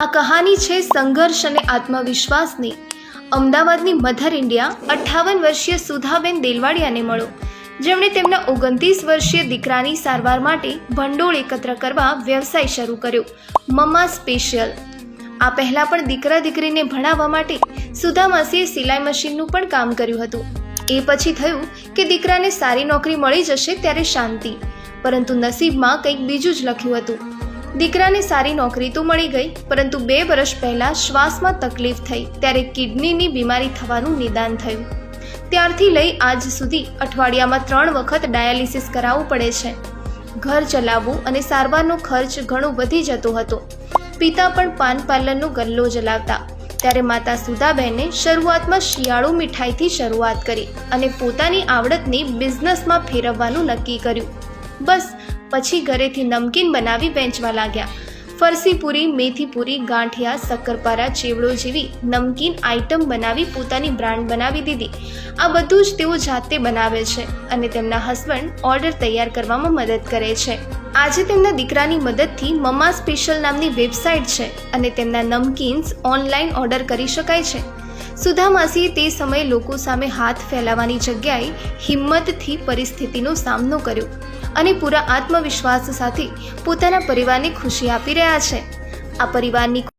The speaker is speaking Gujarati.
આ કહાની છે સંઘર્ષ અને આત્મવિશ્વાસની। અમદાવાદની મધર ઇન્ડિયા 58 વર્ષીય સુધાબેન દેલવાડિયાને મળો, જેમણે તેમના 29 વર્ષીય દીકરાની સારવાર માટે ભંડોળ એકત્ર કરવા વ્યવસાય શરૂ કર્યો, મમ્મા સ્પેશિયલ। આ પહેલાં પણ દીકરા દીકરીને ભણાવવા માટે સુધા માસીએ સિલાઈ મશીનનું પણ કામ કર્યું હતું। એ પછી થયું કે દીકરાને સારી નોકરી મળી જશે ત્યારે શાંતિ, પરંતુ નસીબમાં કંઈક બીજું જ લખ્યું હતું। દીકરાને સારી નોકરી તો મળી ગઈ, પરંતુ 2 વર્ષ પહેલાં શ્વાસમાં તકલીફ થઈ ત્યારે કિડનીની બીમારી થવાનું નિદાન થયું। ત્યારથી લઈ આજ સુધી અઠવાડિયામાં 3 વખત ડાયાલિસિસ કરાવવું પડે છે। ઘર ચલાવવું અને સારવારનો ખર્ચ ઘણો વધી જતો હતો। પિતા પણ પાન પાર્લરનો ગલ્લો ચલાવતા, ત્યારે માતા સુધાબેને શરૂઆતમાં શિયાળુ મીઠાઈથી શરૂઆત કરી અને પોતાની આવડતને બિઝનેસમાં ફેરવવાનું નક્કી કર્યું। બસ પછી ઘરેથી નમકીન બનાવી વેચવા લાગ્યા। ફરસી પૂરી, મેથી પૂરી, ગાંઠિયા, શક્કરપારા, ચેવડો જેવી નમકીન આઇટમ બનાવી પોતાની બ્રાન્ડ બનાવી દીધી। આ બધું જ તેઓ જાતે બનાવે છે અને તેમના હસબન્ડ ઓર્ડર તૈયાર કરવામાં મદદ કરે છે। આજે તેમના દીકરાની મદદથી મમ્મા સ્પેશિયલ નામની વેબસાઇટ છે અને તેમના નમકીન્સ ઓનલાઈન ઓર્ડર કરી શકાય છે। સુધા માસીએ તે સમયે લોકો સામે હાથ ફેલાવવાની જગ્યાએ હિંમતથી પરિસ્થિતિનો સામનો કર્યો અને પૂરા આત્મવિશ્વાસ સાથે પોતાના પરિવારને ખુશી આપી રહ્યા છે। આ પરિવારની